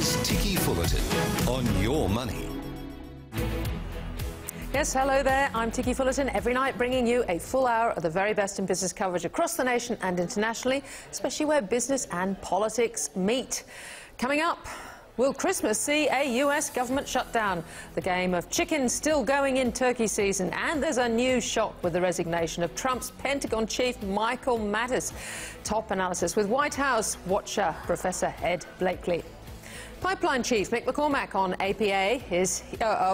Here's Ticky Fullerton on Your Money. Yes, hello there. I'm Ticky Fullerton, every night bringing you a full hour of the very best in business coverage across the nation and internationally, especially where business and politics meet. Coming up, will Christmas see a US government shutdown? The game of chicken still going in turkey season, and there's a new shock with the resignation of Trump's Pentagon chief Michael Mattis. Top analysis with White House watcher Professor Ed Blakely. Pipeline Chief Mick McCormack of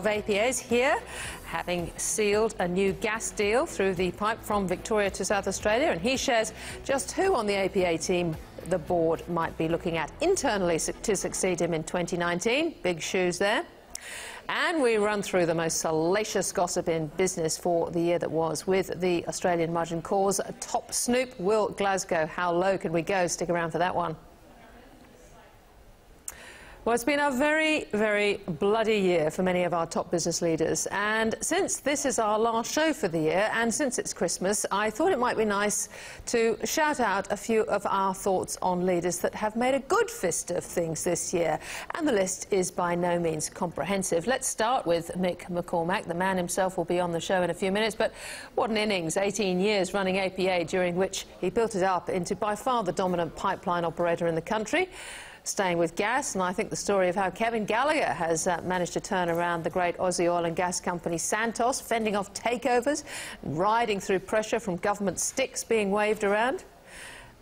APA is here, having sealed a new gas deal through the pipe from Victoria to South Australia, and he shares just who on the APA team the board might be looking at internally to succeed him in 2019. Big shoes there. And we run through the most salacious gossip in business for the year that was with the Australian margin calls. Top snoop Will Glasgow. How low can we go? Stick around for that one. Well, it's been a very, very bloody year for many of our top business leaders. And since this is our last show for the year, and since it's Christmas, I thought it might be nice to shout out a few of our thoughts on leaders that have made a good fist of things this year. And the list is by no means comprehensive. Let's start with Mick McCormack. The man himself will be on the show in a few minutes. But what an innings, 18 years running APA, during which he built it up into by far the dominant pipeline operator in the country. Staying with gas, and I think the story of how Kevin Gallagher has managed to turn around the great Aussie oil and gas company Santos, fending off takeovers, riding through pressure from government sticks being waved around.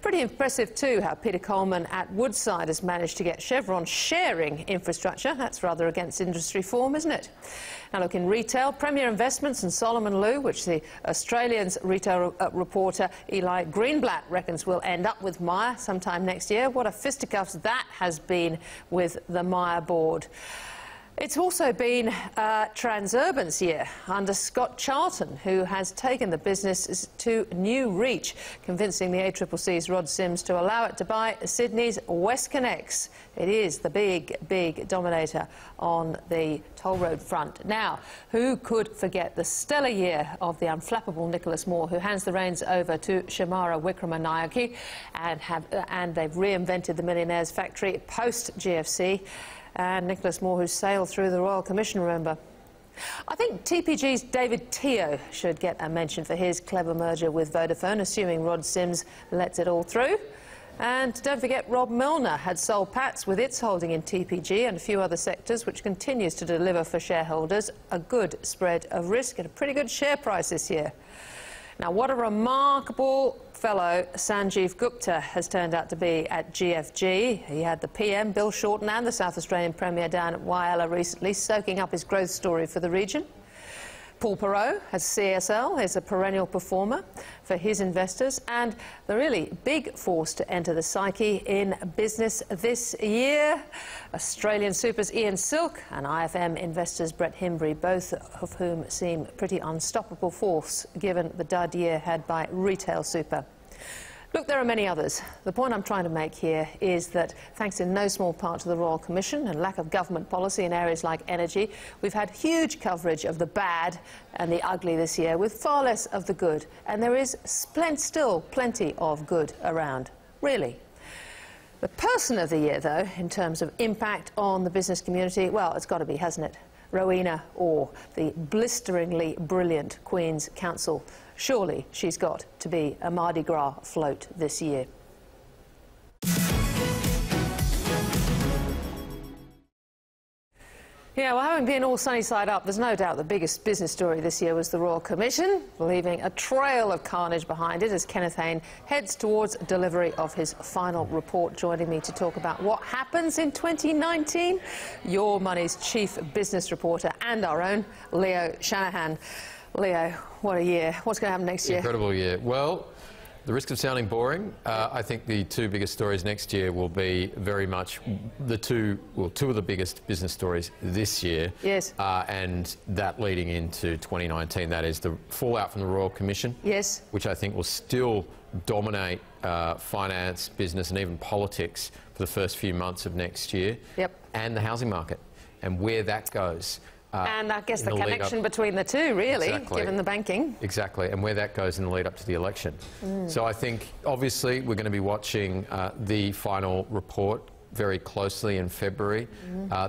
Pretty impressive too how Peter Coleman at Woodside has managed to get Chevron sharing infrastructure. That's rather against industry form, isn't it? Now look, in retail, Premier Investments and Solomon Lew, which the Australian's retail reporter Eli Greenblatt reckons will end up with Myer sometime next year. What a fisticuffs that has been with the Myer board. It's also been Transurban's year under Scott Charlton, who has taken the business to new reach, convincing the ACCC's Rod Sims to allow it to buy Sydney's WestConnex. It is the big, big dominator on the toll road front. Now, who could forget the stellar year of the unflappable Nicholas Moore, who hands the reins over to Shamara Wickramanayake, and they've reinvented the Millionaire's Factory post-GFC. And Nicholas Moore, who sailed through the Royal Commission, remember. I think TPG's David Teo should get a mention for his clever merger with Vodafone, assuming Rod Sims lets it all through. And don't forget, Rob Milner had Soul Patts with its holding in TPG and a few other sectors, which continues to deliver for shareholders a good spread of risk and a pretty good share price this year. Now, what a remarkable fellow Sanjeev Gupta has turned out to be at GFG. He had the PM, Bill Shorten, and the South Australian Premier down at Whyalla recently, soaking up his growth story for the region. Paul Perot has CSL, is a perennial performer for his investors, and the really big force to enter the psyche in business this year, Australian supers Ian Silk and IFM investors Brett Himbrey, both of whom seem pretty unstoppable force given the dud year had by retail super. Look, there are many others. The point I'm trying to make here is that, thanks in no small part to the Royal Commission and lack of government policy in areas like energy, we've had huge coverage of the bad and the ugly this year, with far less of the good. And there is still plenty of good around, really. The person of the year, though, in terms of impact on the business community, well, it's got to be, hasn't it? Rowena Orr, the blisteringly brilliant Queen's Counsel. Surely she's got to be a Mardi Gras float this year. Yeah, well, having been all sunny side up, there's no doubt the biggest business story this year was the Royal Commission, leaving a trail of carnage behind it as Kenneth Hayne heads towards delivery of his final report. Joining me to talk about what happens in 2019, Your Money's chief business reporter and our own, Leo Shanahan. Leo, what a year. What's going to happen next year? Incredible year. Well, the risk of sounding boring, I think the two biggest stories next year will be very much two of the biggest business stories this year. Yes. And that leading into 2019, that is the fallout from the Royal Commission. Yes. Which I think will still dominate finance, business and even politics for the first few months of next year. Yep. And the housing market and where that goes. And I guess the connection between the two, really, given the banking. Exactly, and where that goes in the lead up to the election. So I think, obviously, we're going to be watching the final report very closely in February.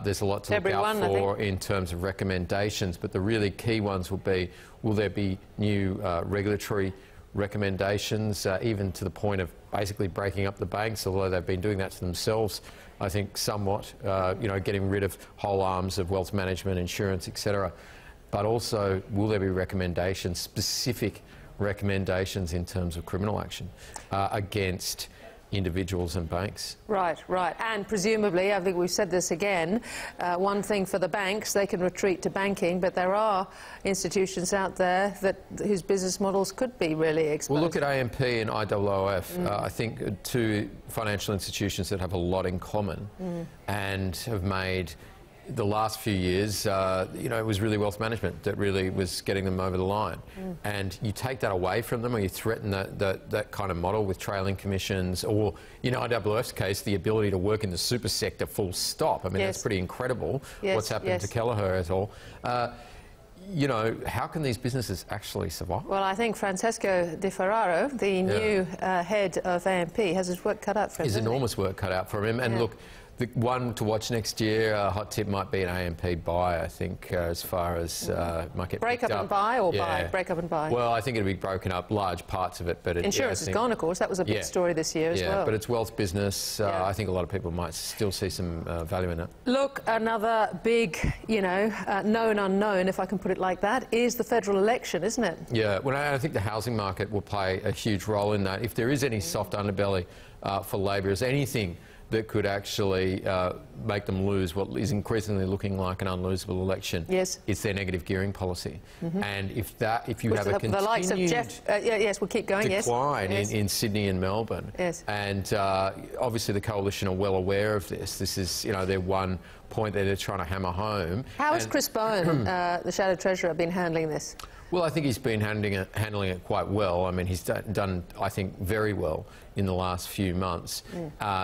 There's a lot to look out for in terms of recommendations, but the really key ones will be, will there be new regulatory recommendations, even to the point of basically breaking up the banks, although they've been doing that to themselves, I think, somewhat, you know, getting rid of whole arms of wealth management, insurance, etc. But also, will there be recommendations, specific recommendations in terms of criminal action against individuals and banks? Right, right. And presumably, I think we've said this again, one thing for the banks, they can retreat to banking, but there are institutions out there whose business models could be really exposed. Well, look at AMP and IOOF. I think two financial institutions that have a lot in common and have made the last few years, you know, it was really wealth management that really was getting them over the line. And you take that away from them, or you threaten that kind of model with trailing commissions, or, in IOOF's case, the ability to work in the super sector full stop. I mean, that's pretty incredible what's happened to Kelleher et al. You know, how can these businesses actually survive? Well, I think Francesco Di Ferraro, the new head of AMP, has his work cut out for him. There's enormous work cut out for him. And look, the one to watch next year, hot tip might be an AMP buy, I think, as far as might get break up and buy, or buy? Break up and buy. Well, I think it'll be broken up, large parts of it. But insurance is gone, of course. That was a big story this year as well. Yeah, but it's wealth business. I think a lot of people might still see some value in that. Look, another big, you know, known unknown, if I can put it like that, is the federal election, isn't it? Yeah, well, I think the housing market will play a huge role in that. If there is any soft underbelly for Labor, is anything that could actually make them lose what is increasingly looking like an unlosable election. It's their negative gearing policy. And if you have a continued the likes of Jeff, we'll keep going. Decline in Sydney and Melbourne, and obviously the coalition are well aware of this. This is, you know, their one point that they're trying to hammer home. How has Chris Bowen, the Shadow Treasurer, been handling this? Well, I think he's been handling it quite well. I mean, he's done, I think, very well in the last few months.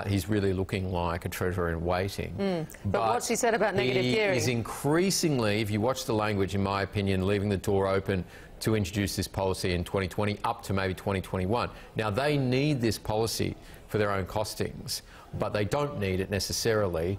He's really looking like a treasurer in waiting. But what's he said about negative gearing? He's increasingly, if you watch the language, in my opinion, leaving the door open to introduce this policy in 2020 up to maybe 2021. Now, they need this policy for their own costings, but they don't need it necessarily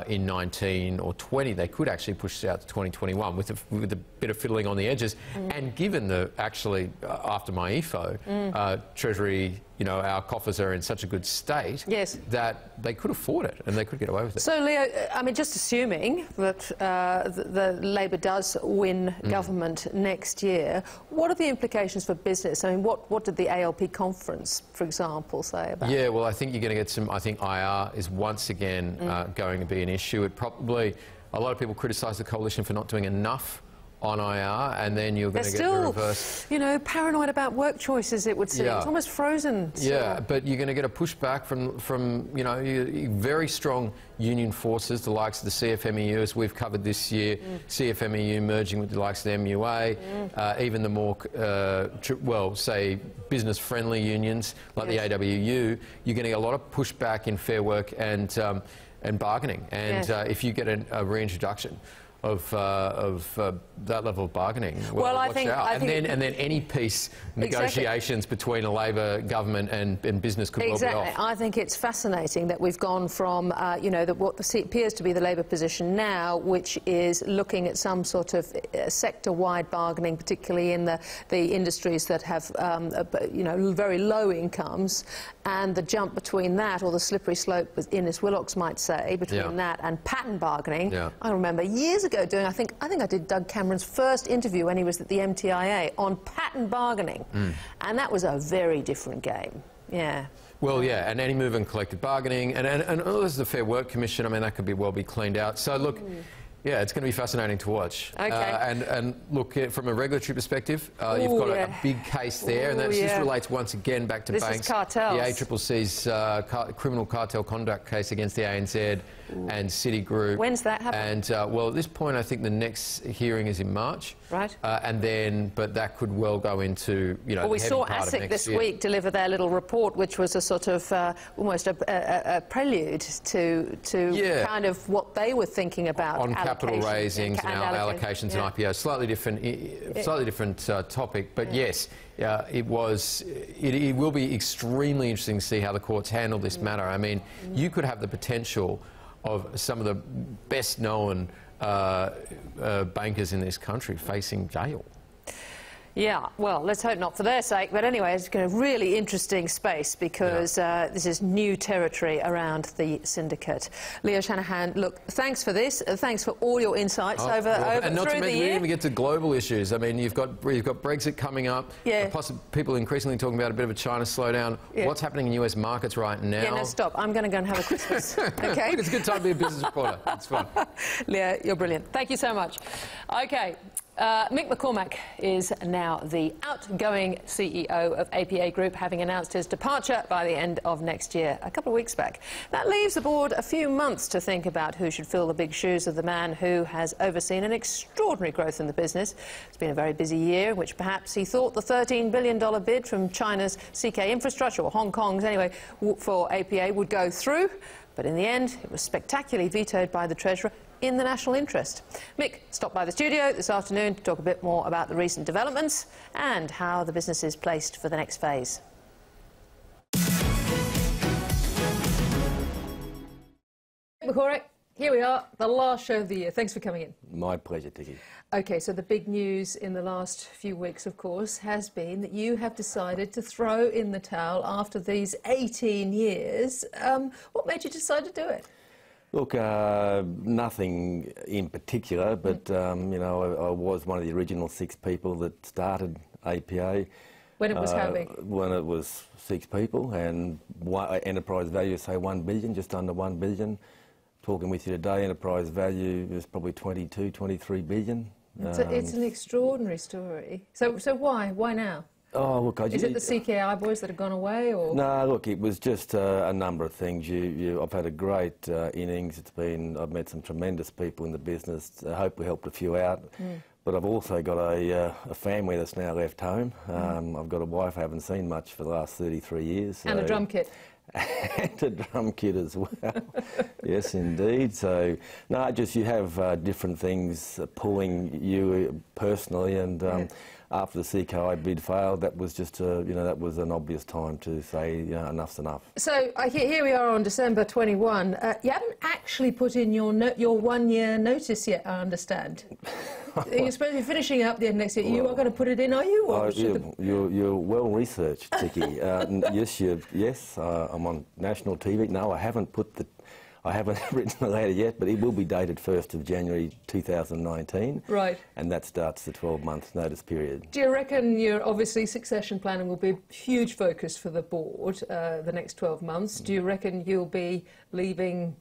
in 19 or 20. They could actually push it out to 2021 with a bit of fiddling on the edges. And given the, actually, after my EFO, Treasury, you know, our coffers are in such a good state that they could afford it and they could get away with it. So, Leo, I mean, just assuming that the Labor does win government next year, what are the implications for business? I mean, what did the ALP conference, for example, say about it? Yeah, well, I think you're going to get some, I think IR is once again going to be an issue. It probably, a lot of people criticise the coalition for not doing enough on IR, and then you're going to get the reverse. You know, paranoid about work choices, it would seem. It's almost frozen. Yeah, but you're going to get a pushback from you know, very strong union forces, the likes of the CFMEU, as we've covered this year, CFMEU merging with the likes of the MUA, even the more, well, say, business-friendly unions like the AWU. You're getting a lot of pushback in Fair Work and bargaining. And if you get a reintroduction of that level of bargaining, well, watch out. And then any peace negotiations between a Labor government and business could well be off. I think it's fascinating that we've gone from, you know, what appears to be the Labor position now, which is looking at some sort of sector-wide bargaining, particularly in the industries that have, you know, very low incomes, and the jump between that, or the slippery slope, as Ines Willocks might say, between that and pattern bargaining. I remember years ago doing, I think I did Doug Cameron's first interview when he was at the MTIA on pattern bargaining, and that was a very different game. Well, and any move in collective bargaining, and there's the Fair Work Commission. I mean, that could well be cleaned out. So look, yeah, it's going to be fascinating to watch. And look, from a regulatory perspective, you've got a big case there, and this relates once again back to banks. This is cartels. The ACCC's criminal cartel conduct case against the ANZ and Citigroup. When's that happening? And well, at this point, I think the next hearing is in March. And then, but that could well go into, you know, well, we saw ASIC this week deliver their little report, which was a sort of almost a prelude to kind of what they were thinking about allocating capital raisings and allocations and IPOs. Slightly different topic, but yes, it will be extremely interesting to see how the courts handle this matter. I mean, you could have the potential of some of the best known bankers in this country facing jail. Yeah, well, let's hope not for their sake. But anyway, it's a really interesting space because this is new territory around the syndicate. Leo Shanahan, look, thanks for this. Thanks for all your insights over and not through to the mention, year. we even get to global issues. I mean, you've got Brexit coming up. Yeah. People increasingly talking about a bit of a China slowdown. Yeah. What's happening in US markets right now? Yeah, no, stop. I'm going to go and have a Christmas. Okay. It's a good time to be a business reporter. It's fun. Leo, you're brilliant. Thank you so much. Okay. Mick McCormack is now the outgoing CEO of APA Group, having announced his departure by the end of next year, a couple of weeks back. That leaves the board a few months to think about who should fill the big shoes of the man who has overseen an extraordinary growth in the business. It's been a very busy year, in which perhaps he thought the $13 billion bid from China's CK Infrastructure, or Hong Kong's anyway, for APA would go through. But in the end, it was spectacularly vetoed by the Treasurer in the national interest. Mick stopped by the studio this afternoon to talk a bit more about the recent developments and how the business is placed for the next phase. McCormack, here we are, the last show of the year. Thanks for coming in. My pleasure, Ticky. OK, so the big news in the last few weeks, of course, has been that you have decided to throw in the towel after these 18 years. What made you decide to do it? Look, nothing in particular, but, you know, I was one of the original 6 people that started APA. When it was how big? When it was 6 people, and enterprise value, say, $1 billion, just under $1 billion. Talking with you today, enterprise value is probably 22, 23 billion. It's an extraordinary story. So why? Why now? Oh, look, is it the CKI boys that have gone away, or? No, look, it was just a number of things. I've had a great innings. I've met some tremendous people in the business. I hope we helped a few out. But I've also got a family that's now left home. I've got a wife I haven't seen much for the last 33 years. And a drum kit. And a drum kit as well. Yes, indeed. So, no, just you have different things pulling you personally, and after the CKI bid failed, that was just that was an obvious time to say enough's enough. So here we are on December 21. You haven't actually put in your 1 year notice yet, I understand. You're supposed to be finishing up the end of next year. You are going to put it in, are you? Or you're well researched, Ticky. Yes, I'm on national TV. No, I haven't written the letter yet, but it will be dated 1st of January 2019. Right. And that starts the 12-month notice period. Do you reckon obviously succession planning will be a huge focus for the board the next 12 months? Do you reckon you'll be leaving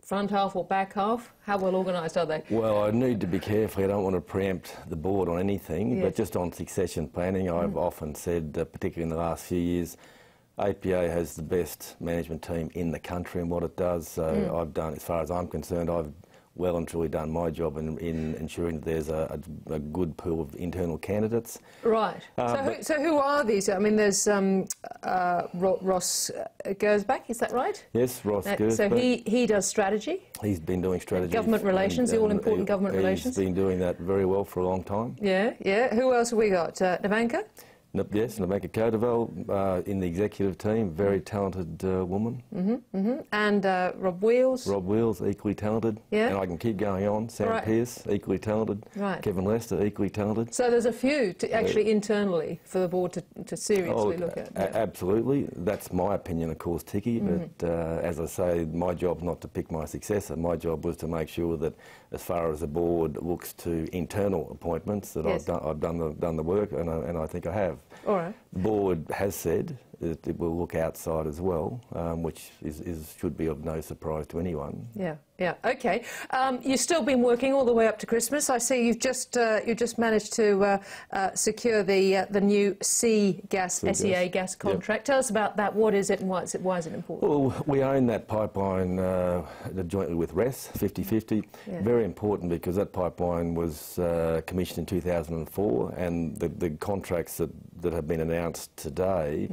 front half or back half? How well organised are they? Well, I need to be careful. I don't want to preempt the board on anything, but just on succession planning, I've often said, particularly in the last few years, APA has the best management team in the country in what it does. So I've done, as far as I'm concerned, I've well and truly done my job in ensuring that there's a good pool of internal candidates. Right. So who are these? I mean, there's Ross Gersbach, is that right? Yes, Ross Gersbach. So he does strategy? He's been doing strategy. Government relations, the all-important government relations? He's been doing that very well for a long time. Yeah, yeah. Who else have we got? Navanka? Yes, Navanka Codevelle in the executive team, very talented woman. And Rob Wheels? Rob Wheels, equally talented. Yeah. And I can keep going on. Sam Pearce, equally talented. Right. Kevin Lester, equally talented. So there's a few actually internally for the board to seriously look at. Absolutely. That's my opinion, of course, Ticky. But as I say, my job's not to pick my successor. My job was to make sure that as far as the board looks to internal appointments, that I've done the work, and I think I have. All right. The board has said that it will look outside as well, which should be of no surprise to anyone. Yeah, yeah, okay. You've still been working all the way up to Christmas. I see you've just managed to secure the new SEA gas contract. Tell us about that. What is it, and why is it important? Well, we own that pipeline jointly with RES, 50-50. Yeah. Very important because that pipeline was commissioned in 2004, and the contracts that have been announced today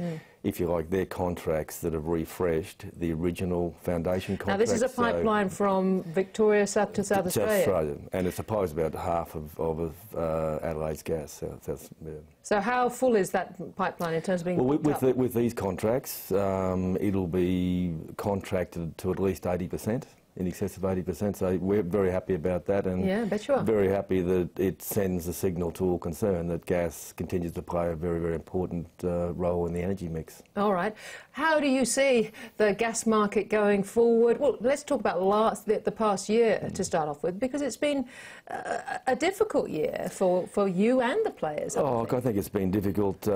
if you like, their contracts that have refreshed the original foundation contract. Now, this is a pipeline from Victoria south to South Australia. And it supplies about half of Adelaide's gas. Yeah. So how full is that pipeline in terms of being with these contracts, it'll be contracted to at least 80%. In excess of 80%, so we're very happy about that, and yeah, I bet you are. Very happy that it sends a signal to all concerned that gas continues to play a very, very important role in the energy mix. All right. How do you see the gas market going forward? Well, let's talk about the past year to start off with, because it's been a difficult year for you and the players. I think it's been difficult.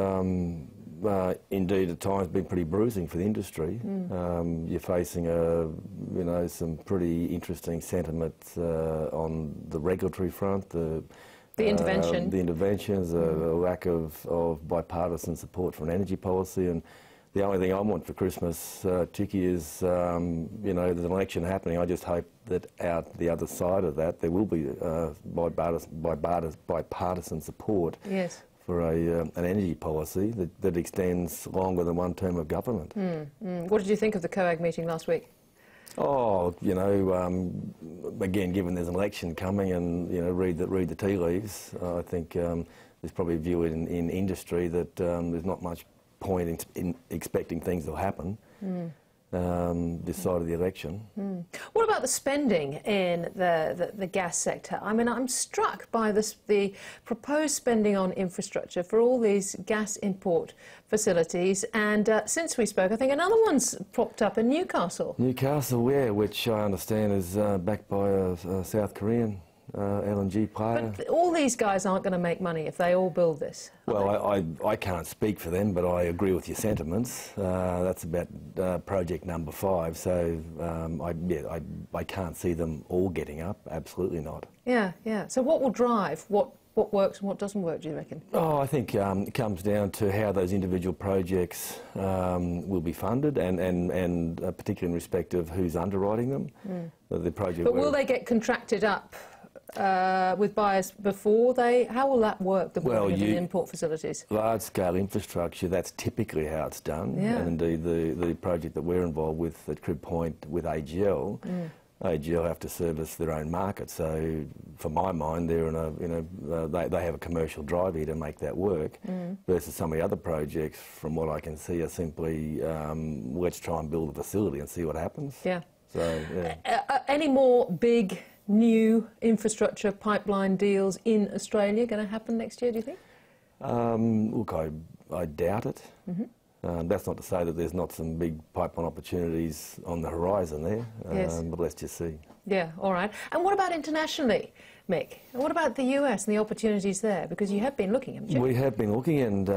Indeed, at times, been pretty bruising for the industry. You're facing some pretty interesting sentiments on the regulatory front, the interventions, the lack of bipartisan support for an energy policy, and the only thing I want for Christmas, Ticky, is there's an election happening. I just hope that out the other side of that there will be bipartisan support. Yes. For an energy policy that extends longer than one term of government. What did you think of the COAG meeting last week? Again, given there's an election coming and, read the tea leaves, I think there's probably a view in industry that there's not much point in expecting things will happen. This side of the election. What about the spending in the gas sector? I mean, I'm struck by the proposed spending on infrastructure for all these gas import facilities, and since we spoke, I think another one's propped up in Newcastle. Newcastle, yeah, which I understand is backed by a South Korean LNG player. But all these guys aren't going to make money if they all build this. Well, I can't speak for them, but I agree with your sentiments. That's about project number 5, so I can't see them all getting up. Absolutely not. Yeah. So what will drive what works and what doesn't work, do you reckon? I think it comes down to how those individual projects will be funded, and particularly in respect of who's underwriting them. The project. But will they get contracted up with buyers before they... How will that work, the building of the import facilities? Large-scale infrastructure, that's typically how it's done. Yeah. And indeed, the project that we're involved with at Crib Point with AGL, AGL have to service their own market. So, for my mind, they're in a, they have a commercial drive here to make that work. Versus some of the other projects, from what I can see, are simply let's try and build a facility and see what happens. Yeah. So, yeah. Any more big new infrastructure pipeline deals in Australia going to happen next year, do you think? Look, I doubt it. That's not to say that there's not some big pipeline opportunities on the horizon there, but let's just see. Yeah, all right. And what about internationally, Mick? What about the US and the opportunities there? Because you have been looking, haven't you? We have been looking, and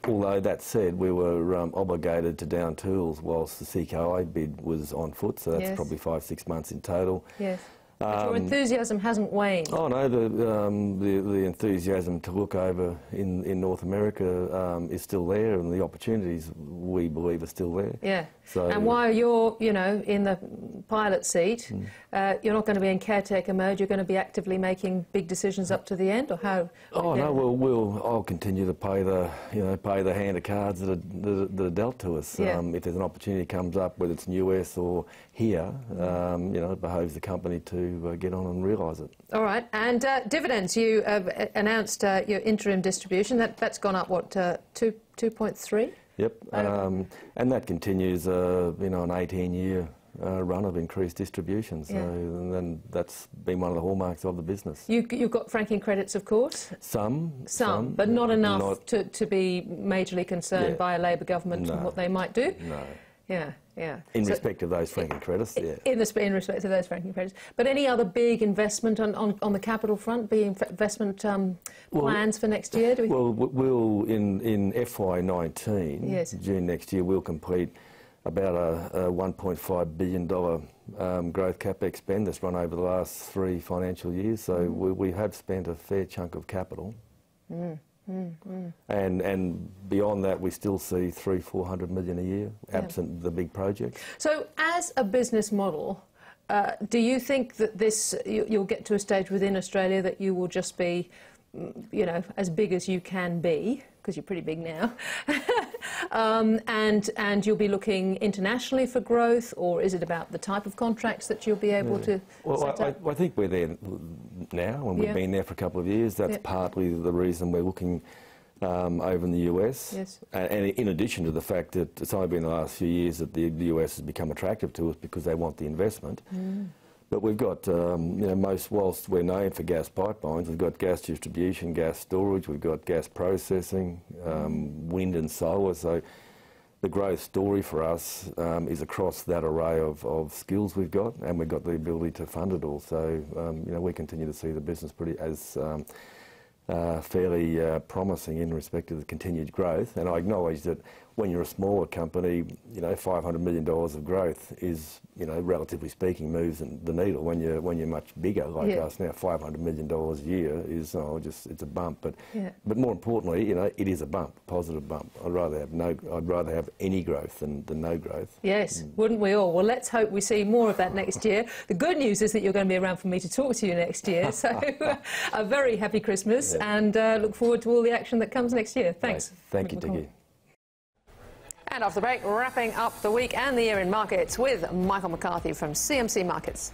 although that said, we were obligated to down tools whilst the CKI bid was on foot, so that's probably 5-6 months in total. Yes. But your enthusiasm hasn't waned. Oh no, the enthusiasm to look over in North America is still there, and the opportunities we believe are still there. Yeah. So, and while you're, in the pilot seat, you're not going to be in caretaker mode. You're going to be actively making big decisions up to the end, or how? Oh no, I'll continue to play the hand of cards that are dealt to us. If there's an opportunity that comes up, whether it's in the US or here, it behoves the company to get on and realise it. All right, and dividends. You announced your interim distribution. That's gone up what 2.3. Yep, and that continues, an 18-year run of increased distributions. Yeah. And then that's been one of the hallmarks of the business. You've got franking credits, of course. Some, but not enough to be majorly concerned by a Labor government and what they might do. No. Yeah. In respect of those franking credits, In respect of those franking credits. But any other big investment on the capital front, be investment plans for next year? We'll in FY19, June next year, we'll complete about a $1.5 billion growth capex spend that's run over the last 3 financial years. So we have spent a fair chunk of capital. And beyond that, we still see $300-400 million a year, absent the big projects. So, as a business model, do you think that you'll get to a stage within Australia that you will just be, as big as you can be? because you're pretty big now. And you'll be looking internationally for growth, or is it about the type of contracts that you'll be able to set up? I think we're there now, and we've been there for a couple of years. That's partly the reason we're looking over in the US. Yes. And in addition to the fact that it's only been the last few years that the US has become attractive to us because they want the investment. But we've got, whilst we're known for gas pipelines, we've got gas distribution, gas storage, we've got gas processing, wind and solar. So the growth story for us is across that array of skills we've got, and we've got the ability to fund it all. So, we continue to see the business fairly promising in respect to the continued growth. And I acknowledge that when you're a smaller company, $500 million of growth is, relatively speaking, moves the needle. When you're much bigger like us now, $500 million a year is it's a bump. But more importantly, it is a bump, a positive bump. I'd rather have any growth than no growth. Yes, wouldn't we all? Well, let's hope we see more of that next year. The good news is that you're going to be around for me to talk to you next year. So a very happy Christmas and look forward to all the action that comes next year. Thanks. Thank you, Ticky. And off the break, wrapping up the week and the year in markets with Michael McCarthy from CMC Markets.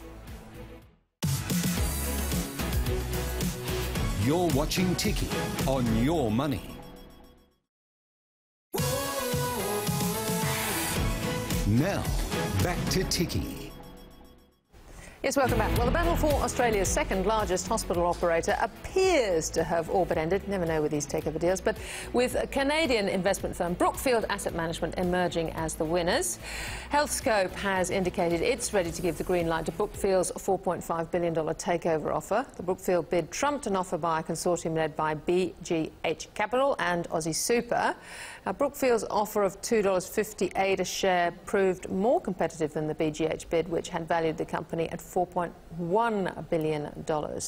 You're watching Ticky on Your Money. Now, back to Ticky. Yes, welcome back. Well, the battle for Australia's second largest hospital operator appears to have all but ended. Never know with these takeover deals, but with Canadian investment firm Brookfield Asset Management emerging as the winners. Healthscope has indicated it's ready to give the green light to Brookfield's $4.5 billion takeover offer. The Brookfield bid trumped an offer by a consortium led by BGH Capital and Aussie Super. Brookfield's offer of $2.58 a share proved more competitive than the BGH bid, which had valued the company at $4.1 billion.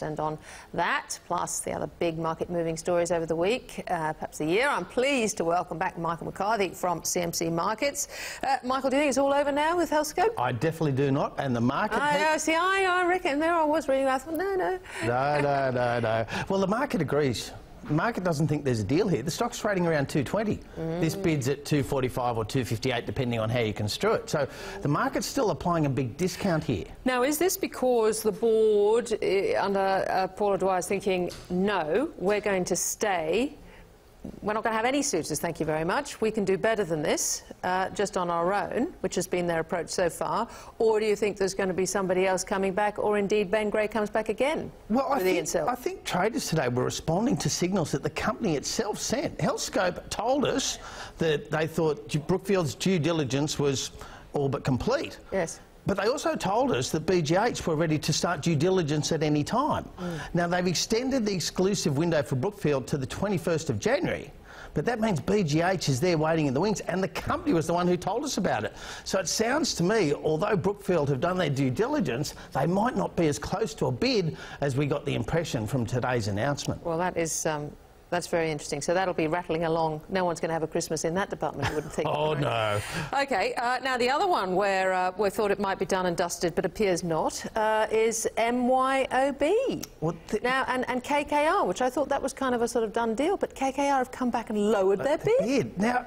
And on that, plus the other big market-moving stories over the week, perhaps the year, I'm pleased to welcome back Michael McCarthy from CMC Markets. Michael, do you think it's all over now with Healthscope? I definitely do not, and the market... I reckon there I was reading, I thought, no. No. Well, the market agrees. The market doesn't think there's a deal here. The stock's trading around 220. This bid's at 245 or 258, depending on how you construe it. So the market's still applying a big discount here. Now, is this because the board, under Paula Dwyer, is thinking, no, we're going to stay, we're not going to have any suitors, thank you very much, we can do better than this, just on our own, which has been their approach so far? Or do you think there's going to be somebody else coming back, or indeed Ben Gray comes back again? Well, I think traders today were responding to signals that the company itself sent. Healthscope told us that they thought Brookfield's due diligence was all but complete. Yes. But they also told us that BGH were ready to start due diligence at any time. Now, they've extended the exclusive window for Brookfield to the 21st of January. But that means BGH is there waiting in the wings, and the company was the one who told us about it. So it sounds to me, although Brookfield have done their due diligence, they might not be as close to a bid as we got the impression from today's announcement. Well, that is... that's very interesting. So that'll be rattling along. No one's going to have a Christmas in that department, I wouldn't think. Oh, no. OK, now the other one where we thought it might be done and dusted, but appears not, is MYOB. Now, and KKR, which I thought that was kind of a sort of done deal, but KKR have come back and lowered their bid. Now...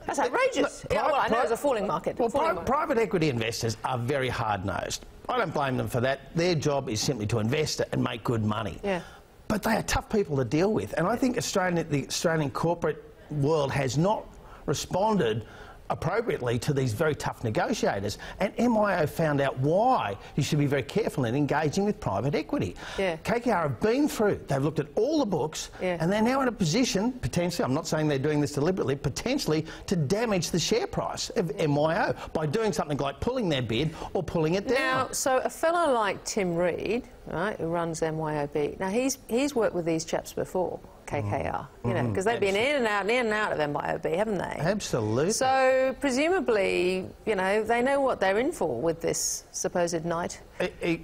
That's outrageous. Well, I know it's a falling market. Well, private equity investors are very hard-nosed. I don't blame them for that. Their job is simply to invest and make good money. Yeah. But they are tough people to deal with, and I think the Australian corporate world has not responded appropriately to these very tough negotiators. And MIO found out why you should be very careful in engaging with private equity. KKR have been through, they've looked at all the books, and they're now in a position, potentially, I'm not saying they're doing this deliberately, potentially to damage the share price of MYO by doing something like pulling their bid or pulling it down. Now, so a fellow like Tim Reed, right, who runs MYOB, now he's worked with these chaps before, KKR, you know, because they've been in and out of MYOB, haven't they? Absolutely. So presumably, you know, they know what they're in for with this supposed night.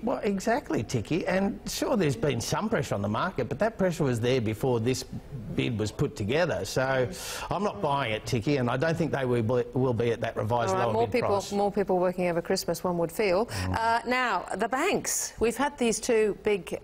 Well, exactly, Ticky, and sure, there's been some pressure on the market, but that pressure was there before this bid was put together. So I'm not buying it, Ticky, and I don't think they will be at that revised lower bid price. More people working over Christmas, one would feel. Now, the banks. We've had these two big,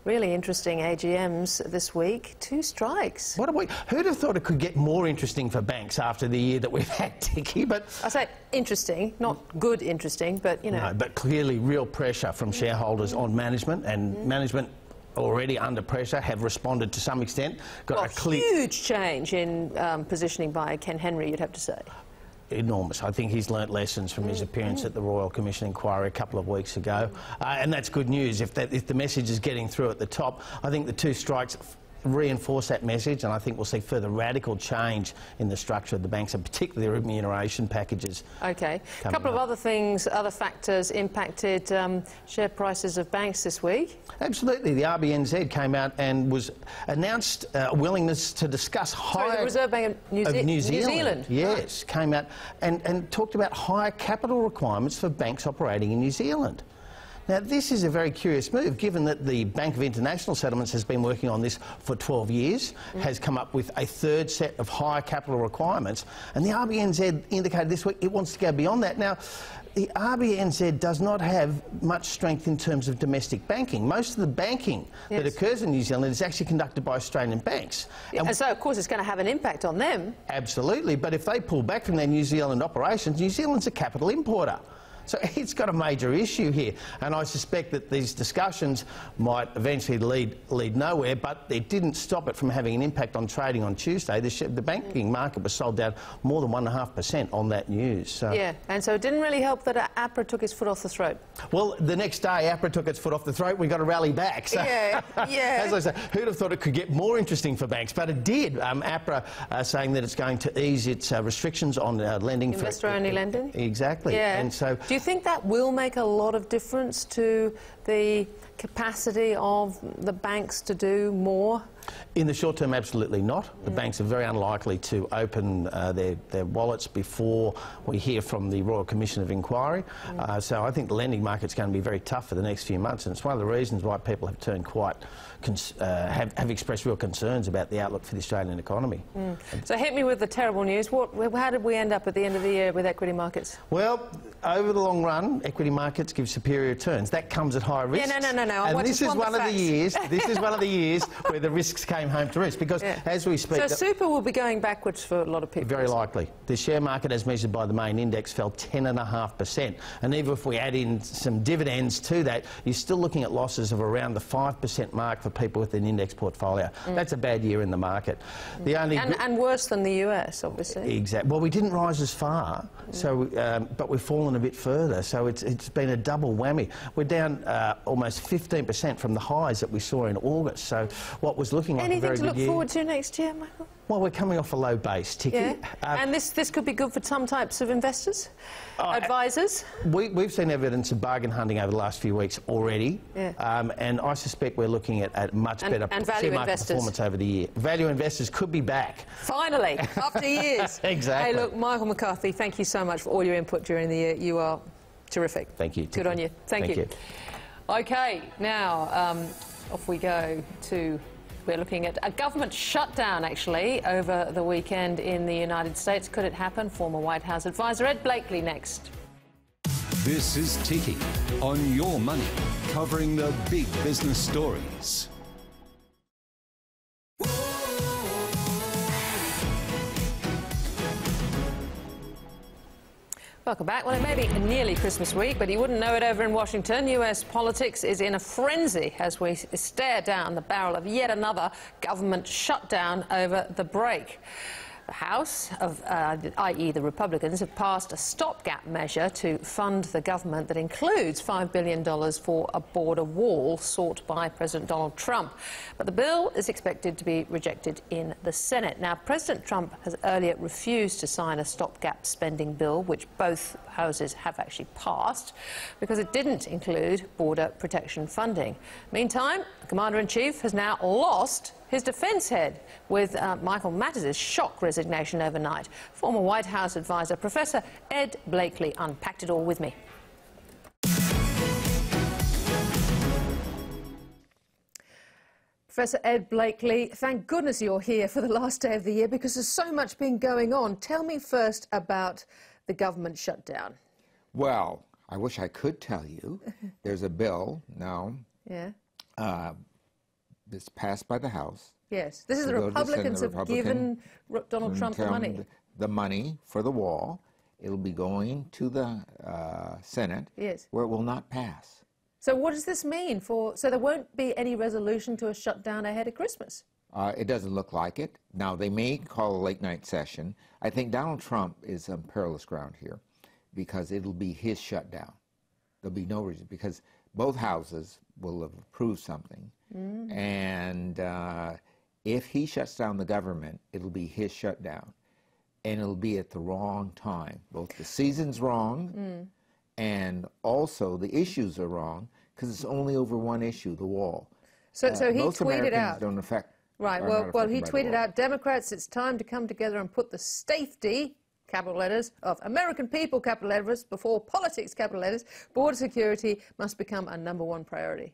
really interesting AGMs this week. 2 strikes. Who'd have thought it could get more interesting for banks after the year that we've had, Ticky? But I say interesting, not good interesting, but, you know. No, but clearly real pressure from shareholders on management, and management already under pressure have responded to some extent. Got a clear... huge change in positioning by Ken Henry, you'd have to say. Enormous. I think he's learnt lessons from his appearance at the Royal Commission inquiry a couple of weeks ago, and that's good news. If the message is getting through at the top, I think the 2 strikes reinforce that message, and I think we'll see further radical change in the structure of the banks, and particularly the remuneration packages. Okay. A couple of other things, other factors impacted share prices of banks this week. Absolutely. The RBNZ came out and announced a willingness to discuss higher... the Reserve Bank of New Zealand. Yes, came out and talked about higher capital requirements for banks operating in New Zealand. Now, this is a very curious move, given that the Bank of International Settlements has been working on this for 12 years, has come up with a 3rd set of higher capital requirements, and the RBNZ indicated this week it wants to go beyond that. Now, the RBNZ does not have much strength in terms of domestic banking. Most of the banking that occurs in New Zealand is actually conducted by Australian banks. And so, of course, it's going to have an impact on them. Absolutely, but if they pull back from their New Zealand operations, New Zealand's a capital importer. So it's got a major issue here, and I suspect that these discussions might eventually lead nowhere, but it didn't stop it from having an impact on trading on Tuesday. The banking market was sold down more than 1.5% on that news. So. Yeah, and so it didn't really help that APRA took its foot off the throat. Well, the next day APRA took its foot off the throat. We got to rally back. So, yeah. As I say, who'd have thought it could get more interesting for banks? But it did. APRA saying that it's going to ease its restrictions on lending. Investor-only lending? Exactly. Yeah. And so... Do you think that will make a lot of difference to the capacity of the banks to do more? In the short term, absolutely not. The banks are very unlikely to open their wallets before we hear from the Royal Commission of Inquiry. So I think the lending market's going to be very tough for the next few months, and it's one of the reasons why people have turned quite... have expressed real concerns about the outlook for the Australian economy. So hit me with the terrible news. How did we end up at the end of the year with equity markets? Well, over the long run, equity markets give superior returns. That comes at high risk. Yeah, no. And this is one of the years. This is one of the years where the risks came home to roost, because as we speak... So super will be going backwards for a lot of people. Very likely. The share market, as measured by the main index, fell 10.5%. And even if we add in some dividends to that, you're still looking at losses of around the 5% mark for people with an index portfolio. That's a bad year in the market. The only and worse than the US, obviously. Exactly. Well, we didn't rise as far, so but we've fallen a bit further. So it's been a double whammy. We're down almost 15% from the highs that we saw in August. So what was looking like a very good year. Anything to look forward to next year, Michael? Well, we're coming off a low base, Ticky. Yeah. And this could be good for some types of investors, advisors? We've seen evidence of bargain hunting over the last few weeks already, and I suspect we're looking at much better share market performance over the year. Value investors could be back. Finally, after years. Exactly. Hey, look, Michael McCarthy, thank you so much for all your input during the year. You are terrific. Thank you, Ticky. Good on you. Thank you. OK, now off we go to... We're looking at a government shutdown, actually, over the weekend in the United States. Could it happen? Former White House advisor Ed Blakely next. This is Ticky on Your Money, covering the big business stories. Welcome back. Well, it may be nearly Christmas week, but you wouldn't know it over in Washington. US politics is in a frenzy as we stare down the barrel of yet another government shutdown over the break. The House, i.e. the Republicans, have passed a stopgap measure to fund the government that includes $5 billion for a border wall sought by President Donald Trump. But the bill is expected to be rejected in the Senate. Now, President Trump has earlier refused to sign a stopgap spending bill, which both houses have actually passed, because it didn't include border protection funding. Meantime, the Commander-in-Chief has now lost his defence head, with Michael Mattis's shock resignation overnight. Former White House advisor Professor Ed Blakely unpacked it all with me. Professor Ed Blakely, thank goodness you're here for the last day of the year, because there's so much been going on. Tell me first about the government shutdown. Well, I wish I could tell you. There's a bill now. Yeah. It's passed by the House. Yes. This is So the they'll just send Republicans have given Donald Trump the money. The money for the wall. It'll be going to the Senate, Yes. where it will not pass. So what does this mean for... So there won't be any resolution to a shutdown ahead of Christmas? It doesn't look like it. Now, they may call a late-night session. I think Donald Trump is on perilous ground here because it'll be his shutdown. There'll be no reason, because both houses will have approved something. And if he shuts down the government, it'll be his shutdown. And it'll be at the wrong time. Both the season's wrong and also the issues are wrong because it's only over one issue, the wall. So he most tweeted Americans out... don't affect... Right, well, he tweeted out, Democrats, it's time to come together and put the safety, capital letters, of American people, capital letters, before politics, capital letters. Border security must become a #1 priority.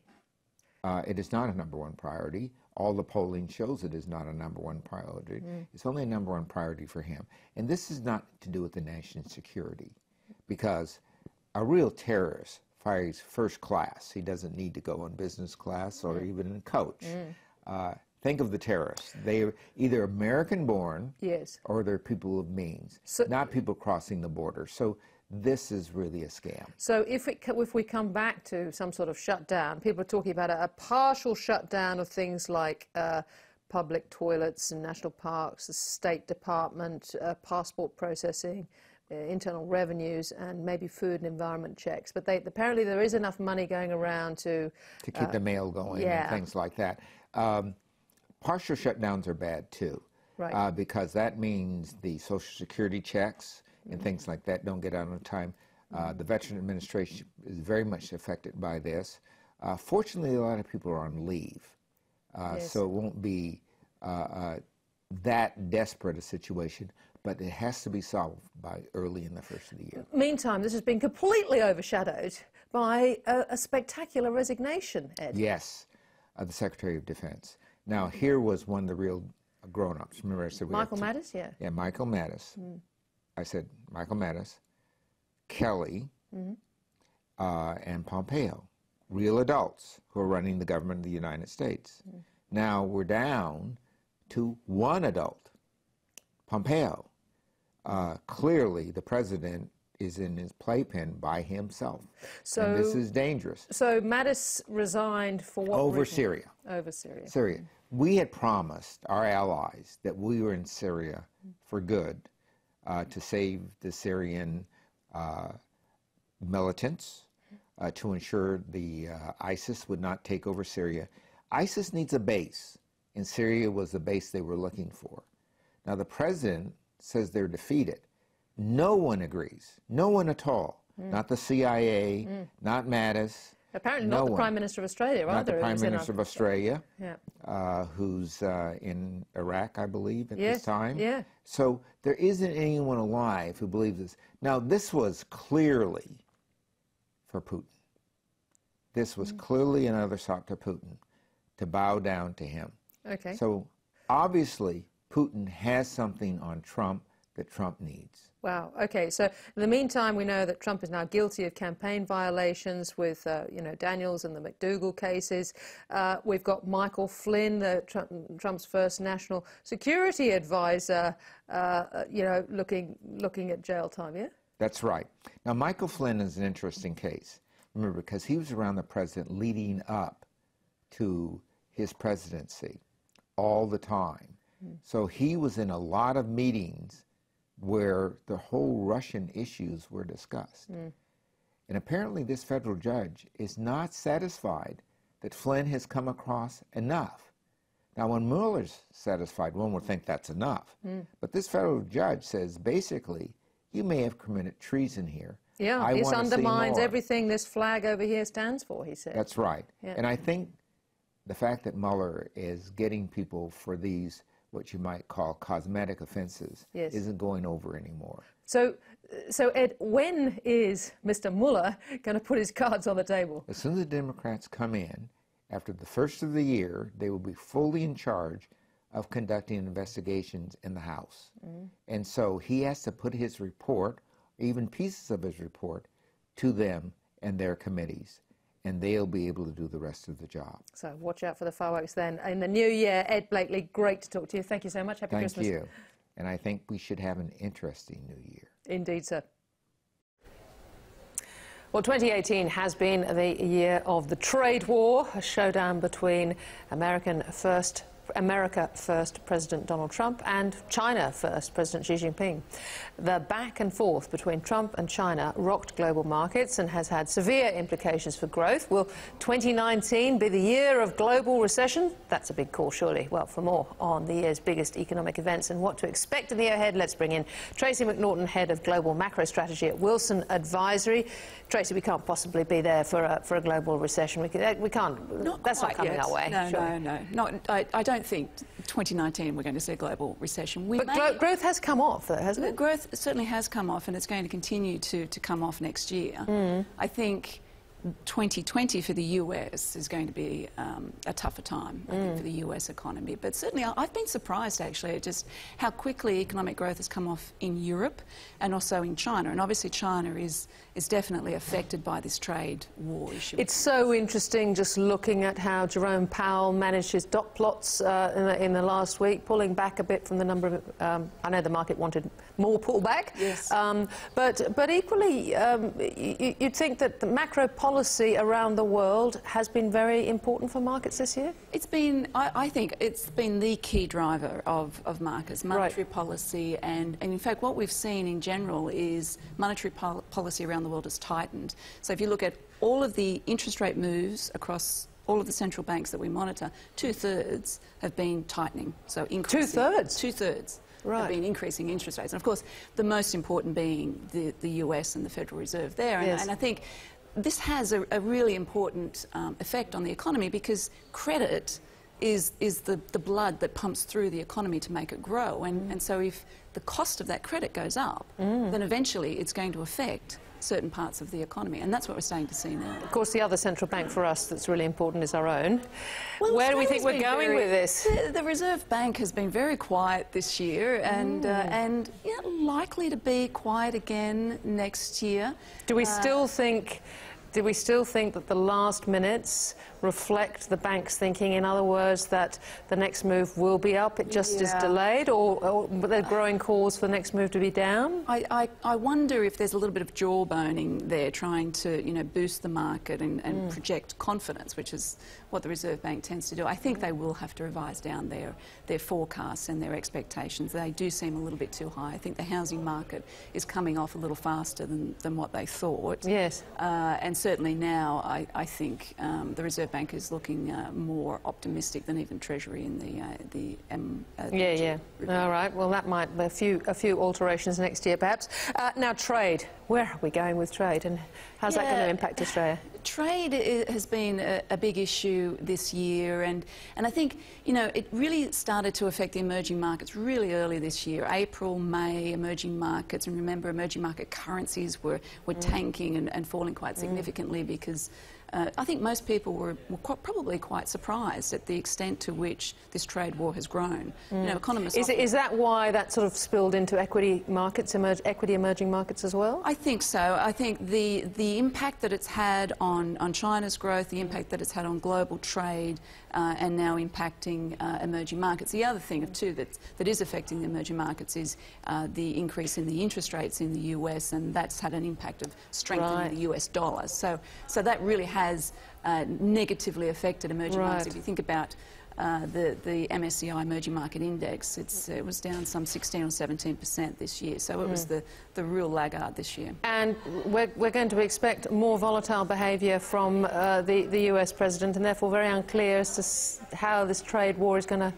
It is not a #1 priority. All the polling shows it is not a #1 priority. It's only a #1 priority for him. And this is not to do with the national security, because a real terrorist flies first class. He doesn't need to go in business class or even in coach. Think of the terrorists. They are either American-born, yes, or they're people of means, so, not people crossing the border. So this is really a scam. So if we come back to some sort of shutdown, people are talking about a partial shutdown of things like public toilets and national parks, the State Department, passport processing, internal revenues, and maybe food and environment checks. But apparently there is enough money going around to keep the mail going and things like that. Partial shutdowns are bad too, right. Because that means the Social Security checks and things like that don't get out on time. The Veteran Administration is very much affected by this. Fortunately, a lot of people are on leave, so it won't be that desperate a situation, but it has to be solved by early in the first of the year. Meantime, this has been completely overshadowed by a spectacular resignation, Ed. Yes, the Secretary of Defense. Now, here was one of the real grown-ups. Remember I said Michael Mattis, yeah. Yeah, Michael Mattis. I said Michael Mattis, Kelly, and Pompeo, real adults who are running the government of the United States. Now we're down to one adult, Pompeo. Clearly, the president is in his playpen by himself. So, and this is dangerous. So Mattis resigned for what Over reason? Syria. Over Syria. Syria. We had promised our allies that we were in Syria for good, to save the Syrian militants, to ensure the ISIS would not take over Syria. ISIS needs a base, and Syria was the base they were looking for. Now the president says they're defeated. No one agrees. No one at all. Not the CIA, not Mattis. Apparently not the Prime Minister of Australia either. Not the Prime Minister of Australia, yeah. Who's in Iraq, I believe, at this time. Yeah. So there isn't anyone alive who believes this. Now, this was clearly for Putin. This was clearly another shot to Putin, to bow down to him. Okay. So obviously, Putin has something on Trump that Trump needs. Wow. Okay. So in the meantime, we know that Trump is now guilty of campaign violations with, Daniels and the McDougal cases. We've got Michael Flynn, Trump's first national security advisor, looking at jail time. Yeah. That's right. Now, Michael Flynn is an interesting case. Remember, because he was around the president leading up to his presidency all the time. So he was in a lot of meetings where the whole Russian issues were discussed. And apparently this federal judge is not satisfied that Flynn has come across enough. Now, when Mueller's satisfied, one would think that's enough. But this federal judge says, basically, you may have committed treason here. Yeah, this undermines everything this flag over here stands for, he said. That's right. Yeah. And I think the fact that Mueller is getting people for these, what you might call cosmetic offenses, isn't going over anymore. So Ed, when is Mr. Mueller going to put his cards on the table? As soon as the Democrats come in, after the first of the year, they will be fully in charge of conducting investigations in the House. And so he has to put his report, even pieces of his report, to them and their committees. and they'll be able to do the rest of the job. So watch out for the fireworks then in the new year. Ed Blakely, great to talk to you. Thank you so much. Happy Christmas. Thank you. And I think we should have an interesting new year. Indeed, sir. Well, 2018 has been the year of the trade war, a showdown between America First President Donald Trump and China First President Xi Jinping. The back and forth between Trump and China rocked global markets and has had severe implications for growth. Will 2019 be the year of global recession? That's a big call, surely. Well, for more on the year's biggest economic events and what to expect in the year ahead, let's bring in Tracey McNaughton, Head of Global Macro Strategy at Wilson Advisory. Tracey, we can't possibly be there for a global recession. We can't. That's not coming our way. No. I don't think 2019 we're going to see a global recession. But growth has come off, though, hasn't it? Growth certainly has come off, and it's going to continue to come off next year. I think 2020 for the US is going to be a tougher time, I think, for the US economy. But certainly I've been surprised, actually, at just how quickly economic growth has come off in Europe and also in China. And obviously China is definitely affected by this trade war issue. It's so interesting just looking at how Jerome Powell managed his dot plots in the last week, pulling back a bit from the number of... I know the market wanted more pullback. Yes. But equally, you'd think that the macro policy around the world has been very important for markets this year? It's been, I think, it's been the key driver of markets, monetary policy, and in fact what we've seen in general is monetary policy around the world has tightened. So if you look at all of the interest rate moves across all of the central banks that we monitor, 2/3 have been tightening, so increasing. 2/3? 2/3. Have been increasing interest rates. And of course, the most important being the US and the Federal Reserve there. Yes. And I think this has a really important effect on the economy because credit is the blood that pumps through the economy to make it grow. And so if the cost of that credit goes up, then eventually it's going to affect certain parts of the economy, and that's what we're starting to see now. Of course, the other central bank for us that's really important is our own. Well, where do we think we're going with this? The Reserve Bank has been very quiet this year, and likely to be quiet again next year. Do we still think that the last minutes reflect the bank's thinking? In other words, that the next move will be up, it just is delayed, or the growing cause for the next move to be down? I wonder if there's a little bit of jawboning there, trying to boost the market and project confidence, which is what the Reserve Bank tends to do. I think they will have to revise down their forecasts and their expectations. They do seem a little bit too high. I think the housing market is coming off a little faster than what they thought. Yes. And certainly now I think the Reserve Bank is looking more optimistic than even Treasury in the All right. Well, that might be a few alterations next year, perhaps. Now, trade. Where are we going with trade, and how's that going to impact Australia? Trade has been a big issue this year, and I think it really started to affect the emerging markets really early this year. April, May, emerging markets, and remember, emerging market currencies were tanking and falling quite significantly because I think most people were probably quite surprised at the extent to which this trade war has grown. Economists is that why that sort of spilled into equity markets, emerging markets as well? I think so. I think the impact that it's had on China's growth, the impact that it's had on global trade, and now impacting emerging markets. The other thing too that is affecting the emerging markets is the increase in the interest rates in the US, and that's had an impact of strengthening the US dollar. So that really has negatively affected emerging markets. If you think about the MSCI Emerging Market Index, it was down some 16 or 17% this year, so it was the real laggard this year. And we're going to expect more volatile behaviour from the US President, and therefore very unclear as to how this trade war is going to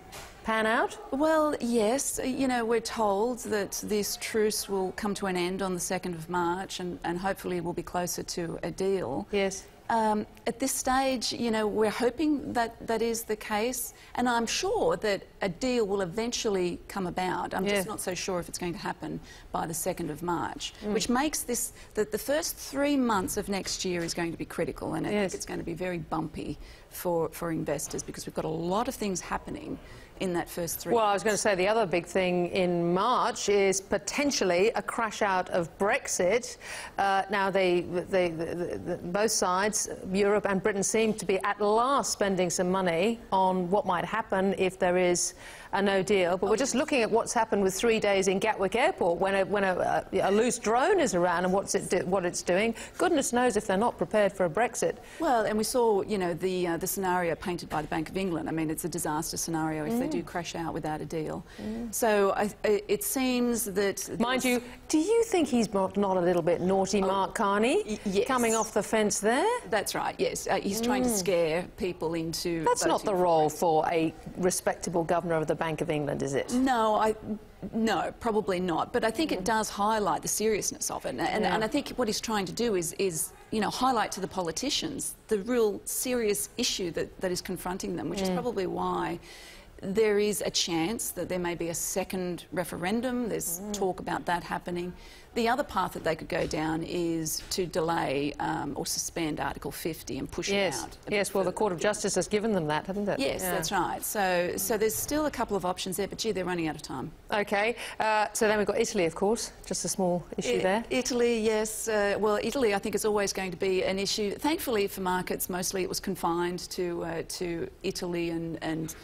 pan out? Well, yes. We're told that this truce will come to an end on the 2nd of March, and hopefully we'll be closer to a deal. Yes. At this stage, we're hoping that is the case, and I'm sure that a deal will eventually come about. I'm just not so sure if it's going to happen by the 2nd of March, which makes this the first 3 months of next year is going to be critical, and I think it's going to be very bumpy for investors because we've got a lot of things happening in that first 3 Well, I months. was going to say the other big thing in March is potentially a crash out of Brexit. Now, both sides, Europe and Britain, seem to be at last spending some money on what might happen if there is a no deal. But we're just looking at what's happened with 3 days in Gatwick Airport when a loose drone is around and what it's doing. Goodness knows if they're not prepared for a Brexit. Well, and we saw, you know, the scenario painted by the Bank of England. I mean, it's a disaster scenario if they do crash out without a deal. So it seems that... Mind you, do you think he's not a little bit naughty, Mark Carney? Yes. Coming off the fence there? That's right, yes. He's trying to scare people into... That's not the role for a respectable governor of the Bank of England, is it? No, probably not. But I think it does highlight the seriousness of it. And I think what he's trying to do is you know, highlight to the politicians the real serious issue that is confronting them, which is probably why there is a chance that there may be a second referendum. There's talk about that happening. The other path that they could go down is to delay or suspend Article 50 and push it out. Yes, well, the Court of Justice has given them that, hasn't it? Yes, that's right. So there's still a couple of options there, but gee, they're running out of time. OK, so then we've got Italy, of course, just a small issue there. Italy, yes. Well, Italy, I think, is always going to be an issue. Thankfully for markets, mostly it was confined to Italy and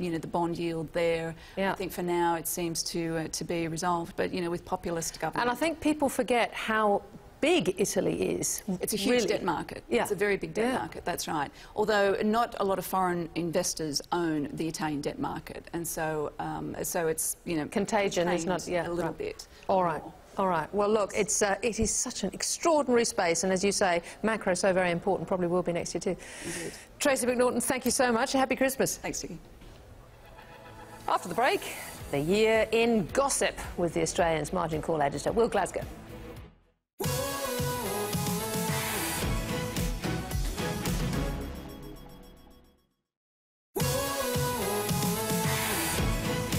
you know, the bond yield there. I think for now it seems to be resolved, but, you know, with populist government... And I think people forget how big Italy is. It's a huge debt market. Yeah. It's a very big debt market, that's right. Although not a lot of foreign investors own the Italian debt market, and so it's, you know... Contagion is not... a little bit. All right. All right. Well, look, it is such an extraordinary space, and as you say, macro is so very important, probably will be next year too. Indeed. Tracey McNaughton, thank you so much. Happy Christmas. Thanks, Ticky. After the break, the year in gossip with the Australian's margin call editor, Will Glasgow.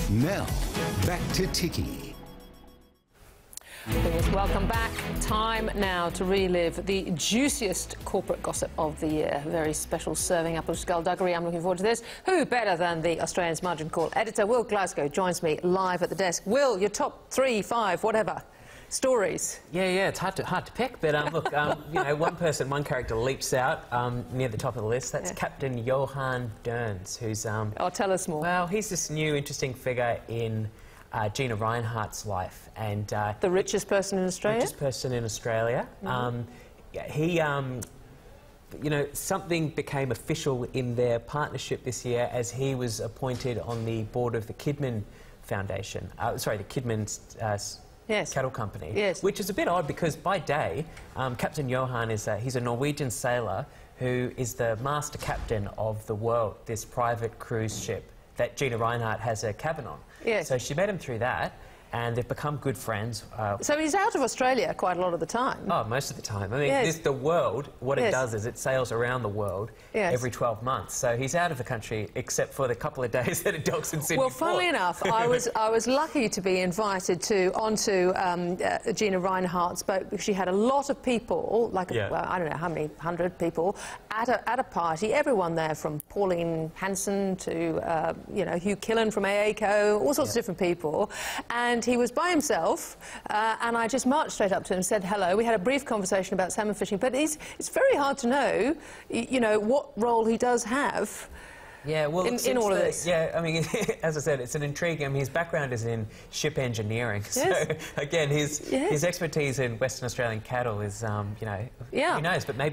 Now, back to Ticky. Yes, welcome back. Time now to relive the juiciest corporate gossip of the year. A very special serving up of skullduggery. I'm looking forward to this. Who better than the Australian's margin call editor, Will Glasgow, joins me live at the desk. Will, your top 3, 5, whatever stories. Yeah, it's hard to pick, but look, you know, one character leaps out near the top of the list. That's Captain Johan Derns, who's... Oh, tell us more. Well, he's this new interesting figure in Gina Rinehart's life, and the richest person in Australia. Richest person in Australia. He, you know, something became official in their partnership this year as he was appointed on the board of the Kidman Foundation. Sorry, the Kidman's cattle company. Yes. Which is a bit odd because by day, Captain Johan is he's a Norwegian sailor who is the master captain of the World, this private cruise ship that Gina Rinehart has a cabin on. Yes. So she met him through that, and they've become good friends. So he's out of Australia quite a lot of the time. Oh, most of the time. I mean, the world, what it does is it sails around the world every 12 months. So he's out of the country except for the couple of days that it docks in Sydney. Well, funnily enough, I was lucky to be invited onto Gina Rinehart's boat because she had a lot of people, like well, I don't know how many 100 people, at a party. Everyone there, from Pauline Hanson to you know, Hugh Killen from AACO, all sorts of different people. And he was by himself, and I just marched straight up to him and said hello. We had a brief conversation about salmon fishing, but it's very hard to know, you know, what role he does have. Yeah, well, in all of this. Yeah, I mean, as I said, it's an intriguing... I mean, his background is in ship engineering. So, again, his expertise in Western Australian cattle is, you know, who knows, but maybe...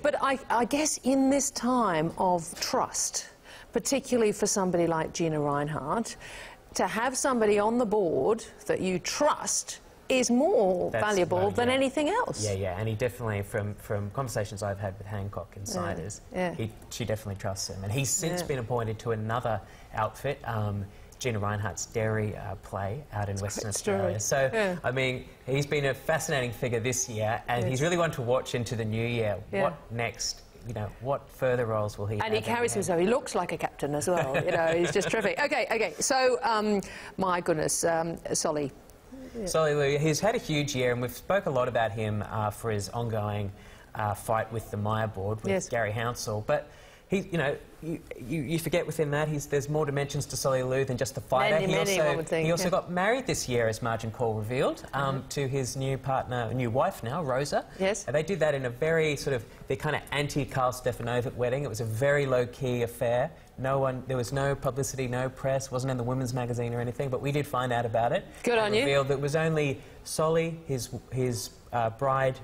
But I guess in this time of trust, particularly for somebody like Gina Rinehart, to have somebody on the board that you trust is more valuable than anything else. Yeah, and he definitely, from conversations I've had with Hancock Insiders, she definitely trusts him. And he's since been appointed to another outfit, Gina Rinehart's dairy play out in Western Australia. So, I mean, he's been a fascinating figure this year, and he's really one to watch into the new year. What next? You know, what further roles will he have? And he carries himself, he looks like a captain as well, you know, he's just terrific. OK, so, my goodness, Solly. Solly Lou, he's had a huge year, and we've spoke a lot about him for his ongoing fight with the Myer board, with Gary Hounsell. But you forget within that there's more dimensions to Solly Lew than just the fighter. He also got married this year, as Margin Call revealed, to his new wife now, Rosa. Yes. And they did that in a very their kind of anti-Karl Stefanovic wedding. It was a very low-key affair. There was no publicity, no press, wasn't in the Women's Magazine or anything, but we did find out about it. Good on you. Revealed that it was only Solly, his bride,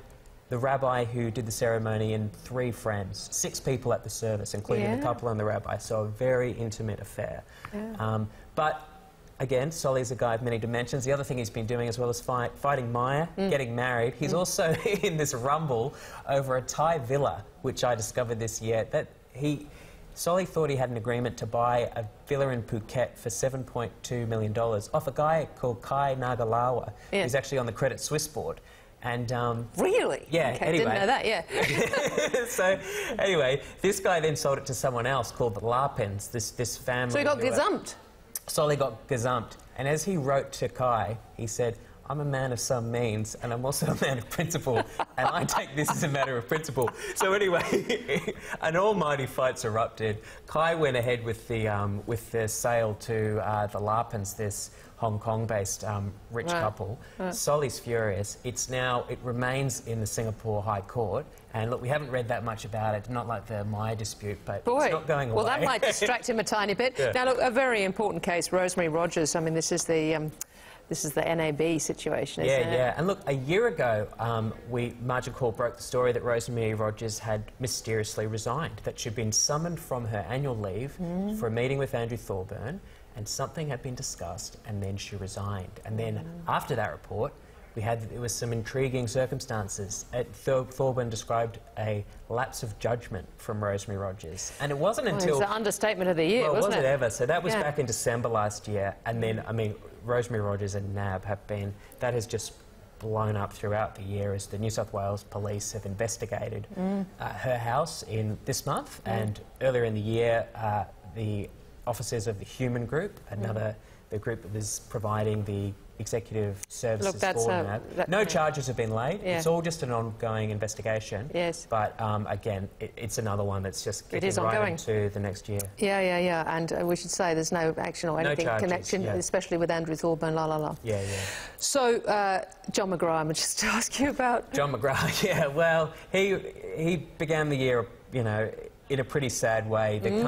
the rabbi who did the ceremony, and 3 friends. 6 people at the service, including the couple and the rabbi. So a very intimate affair. Yeah. But again, Solly's a guy of many dimensions. The other thing he's been doing as well is fighting Maya, getting married. He's also in this rumble over a Thai villa, which I discovered this year. Solly thought he had an agreement to buy a villa in Phuket for $7.2 million off a guy called Kai Nagalawa, who's actually on the Credit Suisse board. And really? Yeah. Okay, anyway, didn't know that. Yeah. So anyway, this guy then sold it to someone else called the Larpins. This family. So he got gazumped. Solly got gazumped, and as he wrote to Kai, he said, "I'm a man of some means, and I'm also a man of principle, and I take this as a matter of principle." So anyway, an almighty fight's erupted. Kai went ahead with the sale to the Larpins, this Hong Kong-based rich couple. Solly's furious. It remains in the Singapore High Court. And look, we haven't read that much about it, not like the Maya dispute, but it's not going away. Well, that might distract him a tiny bit. Yeah. Now, look, a very important case, Rosemary Rogers. I mean, this is the NAB situation, isn't it? Yeah. And look, a year ago, Margin Call broke the story that Rosemary Rogers had mysteriously resigned, that she'd been summoned from her annual leave for a meeting with Andrew Thorburn, and something had been discussed, and then she resigned. And then after that report, there was some intriguing circumstances. Thorburn described a lapse of judgment from Rosemary Rogers. And it wasn't until... It was the understatement of the year, wasn't it? Wasn't ever. So that was back in December last year. And then, I mean, Rosemary Rogers and NAB that has just blown up throughout the year as the New South Wales Police have investigated her house this month. And earlier in the year, the officers of the Human Group, the group that was providing the executive services for NAB. No charges have been laid. It's all just an ongoing investigation. Yes. But again, it's another one that's just getting right into the next year. Yeah. And we should say there's no action or anything connection, especially with Andrew Thorburn, Yeah. So, John McGrath, I'm just to ask you about... John McGrath, yeah. Well, he began the year, in a pretty sad way. The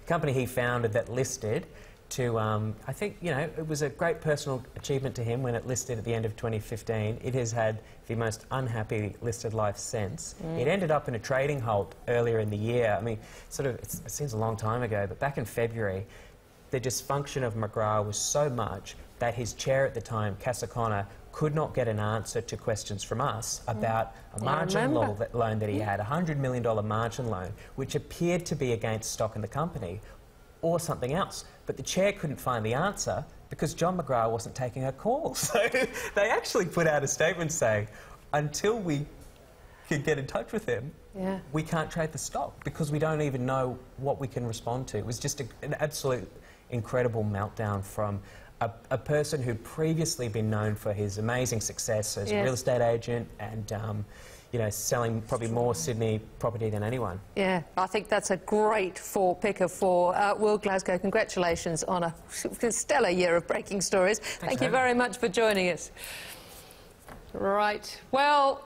company he founded that listed to, I think, it was a great personal achievement to him when it listed at the end of 2015. It has had the most unhappy listed life since. It ended up in a trading halt earlier in the year. I mean, it seems a long time ago, but back in February, the dysfunction of McGrath was so much that his chair at the time, Cass O'Connor, could not get an answer to questions from us about a margin loan that he had, a $100 million margin loan, which appeared to be against stock in the company, or something else. But the chair couldn't find the answer because John McGrath wasn't taking her calls. So they actually put out a statement saying, until we can get in touch with him, we can't trade the stock because we don't even know what we can respond to. It was just an absolute incredible meltdown from a person who'd previously been known for his amazing success as a real estate agent and selling probably more Sydney property than anyone. Yeah, I think that's a great picker for Will Glasgow. Congratulations on a stellar year of breaking stories. Thank you very much for joining us. Right, well,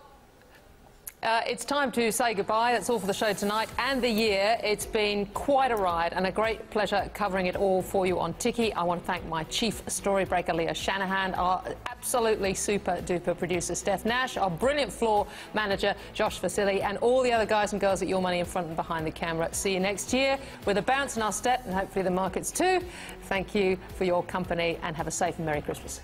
it's time to say goodbye. That's all for the show tonight and the year. It's been quite a ride and a great pleasure covering it all for you on Ticky. I want to thank my chief storybreaker, Leo Shanahan, our absolutely super-duper producer, Steph Nash, our brilliant floor manager, Josh Vasily, and all the other guys and girls at Your Money in front and behind the camera. See you next year with a bounce in our step and hopefully the markets too. Thank you for your company and have a safe and Merry Christmas.